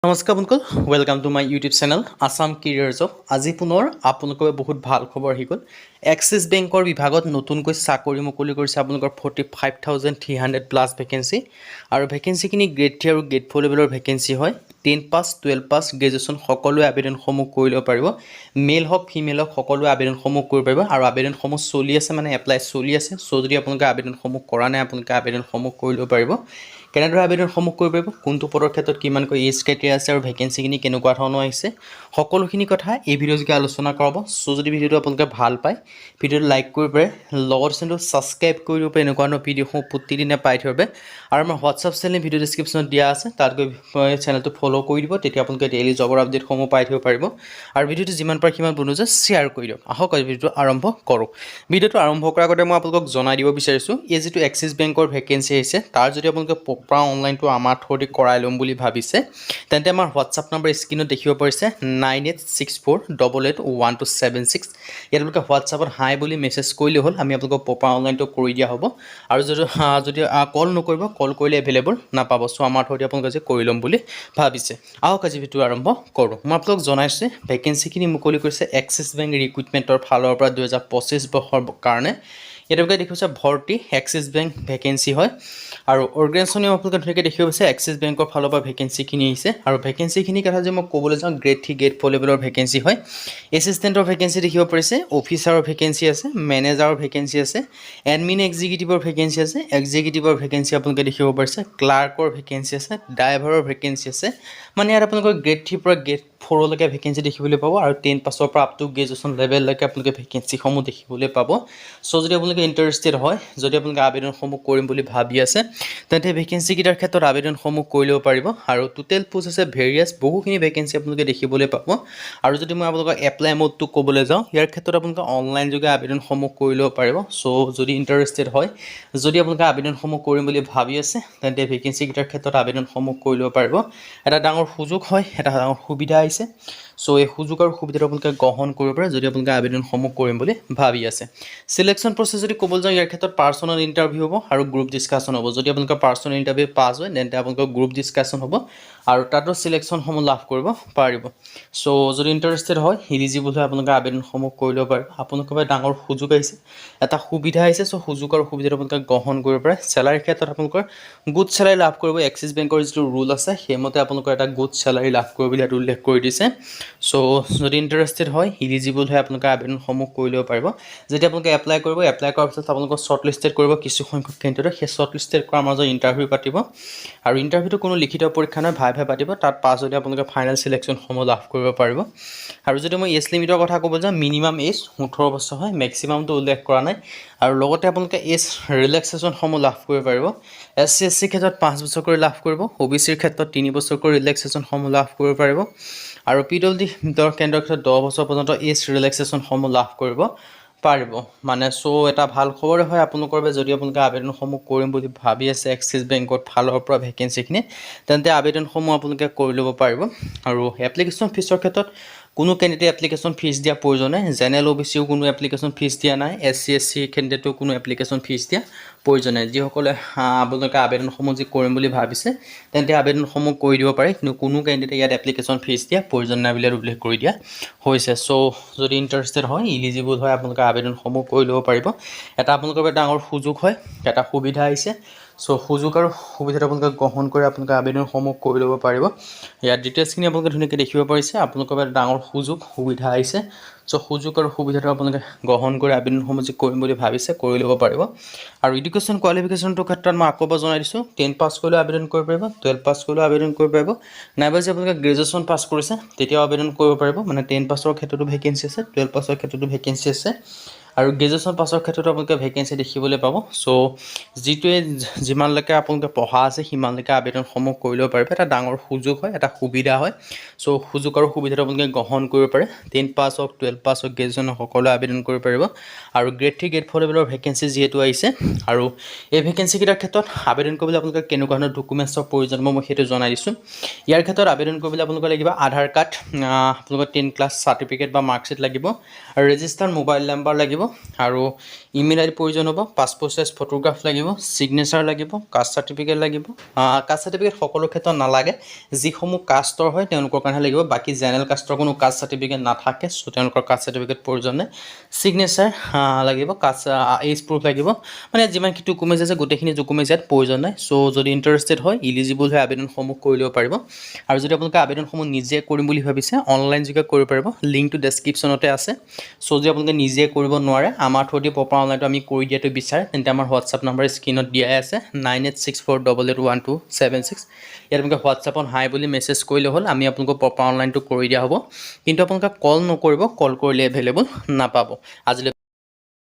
নমস্কাৰ বন্ধুসকল, welcome to my YouTube channel Assam career job. আজি পুনৰ আপোনালোকৰ বহুত ভাল খবৰ আহি গ'ল। এক্সিছ বেংকৰ বিভাগত নতুনকৈ চাকৰি মুকলি কৰিছে আপোনালোকৰ 45,300 প্লাছ ভেকেঞ্চি। আৰু ভেকেঞ্চিখিনি গ্ৰেড 3 আৰু গ্ৰেড 4 লেভেলৰ ভেকেঞ্চি হয়। 10 পাছ 12 পাছ গ্ৰেজুৱেশ্যন সকলোৱে আবেদনসমূহ কৰি ল'ব পাৰিব। মেল হওক ফিমেল হওক সকলোৱে আবেদনসমূহ কৰিব পাৰিব। আৰু আবেদনসমূহ চলি আছে, মানে এপ্লাই চলি আছে। চ' যদি আপোনালোকে আবেদনসমূহ কৰা নাই, আপোনালোকে আবেদনসমূহ কৰি ল'ব পাৰিব। কেনেদৰে আবেদনসমূহ কৰিব পাৰিব, কোনটো পদৰ ক্ষেত্ৰত কিমানকৈ এজ ক্ৰাইটেৰিয়া আছে আৰু ভেকেঞ্চিখিনি কেনেকুৱা ধৰণৰ আহিছে, সকলোখিনি কথা এই ভিডিঅ'যোগে আলোচনা কৰাব। চ' যদি ভিডিঅ'টো আপোনালোকে ভাল পায়, ভিডিঅ'টো লাইক কৰিব পাৰে, লগৰ চেনেলটো ছাবস্ক্ৰাইব কৰি দিব পাৰে। এনেকুৱা ধৰণৰ ভিডিঅ'সমূহ প্ৰতিদিনে পাই থাকিব পাৰে। আৰু আমাৰ হোৱাটছআপ চেনেল ভিডিঅ' ডিছক্ৰিপশ্যনত দিয়া আছে, তাত গৈ চেনেলটো ফ'ল' কৰি দিব। তেতিয়া আপোনালোকে ডেইলি জবৰ আপডেটসমূহ পাই থাকিব পাৰিব। আৰু ভিডিঅ'টো যিমান পাৰে সিমান বন্ধু যে শ্বেয়াৰ কৰি দিয়ক। আহক আজি ভিডিঅ'টো আৰম্ভ কৰোঁ। ভিডিঅ'টো আৰম্ভ কৰাৰ আগতে মই আপোনালোকক জনাই দিব বিচাৰিছোঁ, এই যিটো এক্সিছ বেংকৰ ভেকেঞ্চি আহিছে, তাৰ যদি আপোনালোকে প্ৰপাৰ অনলাইনটো আমাৰ থ্ৰুদি কৰাই ল'ম বুলি ভাবিছে, তেন্তে আমাৰ হোৱাটছআপ নম্বৰ স্ক্ৰীনত দেখিব পাৰিছে 9864881276। ইয়াত আপোনালোকে হোৱাটছআপত হাই বুলি মেছেজ কৰিলে হ'ল, আমি আপোনালোকক প্ৰপাৰ অনলাইনটো কৰি দিয়া হ'ব। আৰু যদি কল নকৰিব, কল কৰিলে এভেইলেবল নাপাব। চ' আমাৰ থ্ৰুদি আপোনালোকে আজি কৰি ল'ম বুলি ভাবিছে। আহক আজি ভিডিঅ'টো আৰম্ভ কৰোঁ। মই আপোনালোকক জনাইছোঁ ভেকেঞ্চিখিনি মুকলি কৰিছে এক্সিছ বেংক ৰিক্ৰুইটমেণ্টৰ ফালৰ পৰা 2025 বৰ্ষৰ কাৰণে। ইয়াত আপোনালোকে দেখিছে ভৰ্তি এক্সিছ বেংক ভেকেঞ্চি হয়। আৰু অৰ্গেনাইজেশ্যনেও আপোনালোকে ধুনীয়াকৈ দেখিব পাৰিছে এক্সিছ বেংকৰ ফালৰ পৰা ভেকেঞ্চিখিনি আহিছে। আৰু ভেকেঞ্চিখিনিৰ কথা যদি মই ক'বলৈ যাওঁ, গ্ৰেড 3 গ্ৰেড 4 লেভেলৰ ভেকেঞ্চি হয়। এছিষ্টেণ্টৰ ভেকেঞ্চি দেখিব পাৰিছে, অফিচাৰৰ ভেকেঞ্চি আছে, মেনেজাৰৰ ভেকেঞ্চি আছে, এডমিন এক্সিকিউটিভৰ ভেকেঞ্চি আছে, এক্সিকিউটিভৰ ভেকেঞ্চি আপোনালোকে দেখিব পাৰিছে, ক্লাৰ্কৰ ভেকেঞ্চি আছে, ড্ৰাইভাৰৰ ভেকেঞ্চি আছে। মানে ইয়াত আপোনালোকৰ গ্ৰেড 3 পৰা গ্ৰেড 4লৈকে ভেকেঞ্চি দেখিবলৈ পাব। আৰু 10 পাছৰ পৰা আপ টু গ্ৰেজুৱেশ্যন লেভেললৈকে আপোনালোকে ভেকেঞ্চিসমূহ দেখিবলৈ পাব। চ' যদি আপোনালোকে ইণ্টাৰেষ্টেড হয়, যদি আপোনালোকে আবেদনসমূহ কৰিম বুলি ভাবি আছে, তেন্তে ভেকেঞ্চিকেইটাৰ ক্ষেত্ৰত আবেদনসমূহ কৰি ল'ব পাৰিব। আৰু টোটেল পোষ্ট আছে ভেৰিয়াছ, বহুখিনি ভেকেঞ্চি আপোনালোকে দেখিবলৈ পাব। আৰু যদি মই আপোনালোকৰ এপ্লাই মোডটো ক'বলৈ যাওঁ, ইয়াৰ ক্ষেত্ৰত আপোনালোকে অনলাইন যোগে আবেদনসমূহ কৰি ল'ব পাৰিব। চ' যদি ইণ্টাৰেষ্টেড হয়, যদি আপোনালোকে আবেদনসমূহ কৰিম বুলি ভাবি আছে, তেন্তে ভেকেঞ্চিকেইটাৰ ক্ষেত্ৰত আবেদনসমূহ কৰি ল'ব পাৰিব। এটা ডাঙৰ সুযোগ হয়, এটা ডাঙৰ সুবিধা আহিছে। চ' এই সুযোগ আৰু সুবিধাটো আপোনালোকে গ্ৰহণ কৰিব পাৰে যদি আপোনালোকে আবেদনসমূহ কৰিম বুলি ভাবি আছে। চিলেকশ্যন প্ৰচেছ যদি ক'বলৈ যাওঁ, ইয়াৰ ক্ষেত্ৰত পাৰ্চনেল ইণ্টাৰভিউ হ'ব আৰু গ্ৰুপ ডিছকাশ্যন হ'ব। যদি আপোনালোকৰ পাৰ্চনেল ইণ্টাৰভিউ পাছ হয়, তেন্তে আপোনালোকৰ গ্ৰুপ ডিছকাশ্যন হ'ব আৰু তাতো চিলেকশ্যনসমূহ লাভ কৰিব পাৰিব। চ' যদি ইণ্টাৰেষ্টেড হয়, ইলিজিবল হয়, আপোনালোকে আবেদনসমূহ কৰি ল'ব পাৰিব। আপোনালোকৰ বাবে ডাঙৰ সুযোগ আহিছে, এটা সুবিধা আহিছে। চ' সুযোগ আৰু সুবিধাটো আপোনালোকে গ্ৰহণ কৰিব পাৰে। চেলাৰীৰ ক্ষেত্ৰত আপোনালোকৰ গুড চেলাৰী লাভ কৰিব। এক্সিছ বেংকৰ যিটো ৰুল আছে, সেইমতে আপোনালোকৰ এটা গুড চেলাৰী লাভ কৰিব বুলি ইয়াত উল্লেখ কৰি দিছে। চ' যদি ইণ্টাৰেষ্টেড হয়, ইলিজিবল হয়, আপোনালোকে আবেদনসমূহ কৰি ল'ব পাৰিব। যেতিয়া আপোনালোকে এপ্লাই কৰিব, এপ্লাই কৰাৰ পিছত আপোনালোকক শ্বৰ্ট লিষ্টেড কৰিব কিছু সংখ্যক কেণ্ডিডেটক। সেই শ্বৰ্ট লিষ্টেড কৰাৰ মাজত ইণ্টাৰভিউ পাতিব। আৰু ইণ্টাৰভিউটো কোনো লিখিত পৰীক্ষা নহয়, ভাই পাতিব। তাত পাছ হ'লে আপোনালোকে ফাইনেল চিলেকশ্যনসমূহ লাভ কৰিব পাৰিব। আৰু যদি মই এজ লিমিটৰ কথা ক'ব যাওঁ, মিনিমাম এজ 18 বছৰ হয়, মেক্সিমামটো উল্লেখ কৰা নাই। আৰু লগতে আপোনালোকে এজ ৰিলেক্সেশ্যনসমূহ লাভ কৰিব পাৰিব। SC/SC ক্ষেত্ৰত 5 বছৰ কৰি লাভ কৰিব, OBCৰ ক্ষেত্ৰত 3 বছৰ কৰি ৰিলেক্সেশ্যনসমূহ লাভ কৰিব পাৰিব। আৰু PWD কেন্দ্ৰৰ ক্ষেত্ৰত 10 বছৰ পৰ্যন্ত এজ ৰিলেক্সেশ্যনসমূহ লাভ কৰিব পাৰিব। মানে চ' এটা ভাল খবৰে হয় আপোনালোকৰ বাবে, যদি আপোনালোকে আবেদনসমূহ কৰিম বুলি ভাবি আছে এক্সিছ বেংকত ফালৰ পৰা ভেকেঞ্চিখিনি, তেন্তে আবেদনসমূহ আপোনালোকে কৰি ল'ব পাৰিব। আৰু এপ্লিকেশ্যন ফিজৰ ক্ষেত্ৰত কোনো কেণ্ডিডেটে এপ্লিকেশ্যন ফিজ দিয়া প্ৰয়োজন নাই। জেনেৰেল OBCও কোনো এপ্লিকেশ্যন ফিজ দিয়া নাই। SC/SC কেণ্ডিডেটেও কোনো এপ্লিকেশ্যন ফিজ দিয়া প্ৰয়োজন নাই। যিসকলে আপোনালোকে আবেদনসমূহ যি কৰিম বুলি ভাবিছে, তেন্তে আবেদনসমূহ কৰি দিব পাৰে। কিন্তু কোনো কেণ্ডিডেটে ইয়াত এপ্লিকেশ্যন ফিজ দিয়া প্ৰয়োজন নাই বুলি উল্লেখ কৰি দিয়া হৈছে। চ' যদি ইণ্টাৰেষ্টেড হয়, ইলিজিবল হয়, আপোনালোকে আবেদনসমূহ কৰি ল'ব পাৰিব। এটা আপোনালোকৰ বাবে ডাঙৰ সুযোগ হয়, এটা সুবিধা আহিছে। চ' সুযোগ আৰু সুবিধাটো আপোনালোকে গ্ৰহণ কৰি আপোনালোকে আবেদনসমূহ কৰি ল'ব পাৰিব। ইয়াত ডিটেইলছখিনি আপোনালোকে ধুনীয়াকৈ দেখিব পাৰিছে। আপোনালোকৰ বাবে ডাঙৰ সুযোগ সুবিধা আহিছে। চ' সুযোগ আৰু সুবিধাটো আপোনালোকে গ্ৰহণ কৰি আবেদনসমূহ যি কৰিম বুলি ভাবিছে কৰি ল'ব পাৰিব। আৰু এডুকেশ্যন কোৱালিফিকেশ্যনটোৰ ক্ষেত্ৰত মই আকৌ জনাই দিছোঁ, 10 পাছ কৰিলেও আবেদন কৰিব পাৰিব, 12 পাছ কৰিলেও আবেদন কৰিব পাৰিব। নাইবা যদি আপোনালোকে গ্ৰেজুৱেশ্যন পাছ কৰিছে, তেতিয়াও আবেদন কৰিব পাৰিব। মানে 10 পাছৰ ক্ষেত্ৰতো ভেকেঞ্চি আছে, 12 পাছৰ ক্ষেত্ৰতো ভেকেঞ্চি আছে। আৰু গ্ৰেজুৱেশ্যন পাছৰ ক্ষেত্ৰতো আপোনালোকে ভেকেঞ্চি দেখিবলৈ পাব। চ' যিটোৱে যিমানলৈকে আপোনালোকে পঢ়া আছে, সিমানলৈকে আবেদনসমূহ কৰি ল'ব পাৰিব। এটা ডাঙৰ সুযোগ হয়, এটা সুবিধা হয়। চ' সুযোগ আৰু সুবিধাটো আপোনালোকে গ্ৰহণ কৰিব পাৰে। 10 পাছ হওক, 12 পাছ হওক, গ্ৰেজুৱেশ্যন সকলোৱে আবেদন কৰিব পাৰিব। আৰু গ্ৰেড 3 গ্ৰেড 4 লেভেলৰ ভেকেঞ্চি যিহেতু আহিছে, আৰু এই ভেকেঞ্চিকেইটাৰ ক্ষেত্ৰত আবেদন কৰিবলৈ আপোনালোকে কেনেকুৱা ধৰণৰ ডকুমেণ্টছৰ প্ৰয়োজন হ'ব মই সেইটো জনাই দিছোঁ। ইয়াৰ ক্ষেত্ৰত আবেদন কৰিবলৈ আপোনালোকৰ লাগিব আধাৰ কাৰ্ড, আপোনালোকৰ 10 ক্লাছ চাৰ্টিফিকেট বা মাৰ্কশ্বিট লাগিব, আৰু ৰেজিষ্টাৰ্ড মোবাইল নাম্বাৰ লাগিব, আৰু ইমেইল আইডি প্ৰয়োজন হ'ব, পাছপোৰ্ট সাইজ ফটোগ্ৰাফ লাগিব, ছিগনেচাৰ লাগিব, কাষ্ট চাৰ্টিফিকেট লাগিব। কাষ্ট চাৰ্টিফিকেট সকলো ক্ষেত্ৰত নালাগে, যিসমূহ কাষ্টৰ হয় তেওঁলোকৰ কাৰণেহে লাগিব, বাকী জেনেৰেল কাষ্টৰ কোনো কাষ্ট চাৰ্টিফিকেট নাথাকে, চ' তেওঁলোকৰ কাষ্ট চাৰ্টিফিকেট প্ৰয়োজন নাই। ছিগনেচাৰ লাগিব, কাষ্ট এজ প্ৰুফ লাগিব, মানে যিমানখিনি ডকুমেণ্টছ আছে গোটেইখিনি ডকুমেণ্টছ ইয়াত প্ৰয়োজন নাই। চ' যদি ইণ্টাৰেষ্টেড হয়, ইলিজিবল হৈ আবেদনসমূহ কৰি ল'ব পাৰিব। আৰু যদি আপোনালোকে আবেদনসমূহ নিজে কৰিম বুলি ভাবিছে, অনলাইন যোগে কৰিব পাৰিব, লিংকটো ডেছক্ৰিপশ্যনতে আছে। চ' যদি আপোনালোকে নিজে কৰিব নোৱাৰে, আমাৰ থ্ৰুদি প্ৰপাৰ অনলাইনটো আমি কৰি দিয়াটো বিচাৰে, তেন্তে আমাৰ হোৱাটছআপ নম্বৰ স্ক্ৰীণত দিয়াই আছে 9864881276। ইয়াত আপোনালোকে হোৱাটছআপত হাই বুলি মেছেজ কৰিলে হ'ল, আমি আপোনালোকক প্ৰপাৰ অনলাইনটো কৰি দিয়া হ'ব। কিন্তু আপোনালোকে কল নকৰিব, কল কৰিলে এভেইলেবল নাপাব। আজিলৈ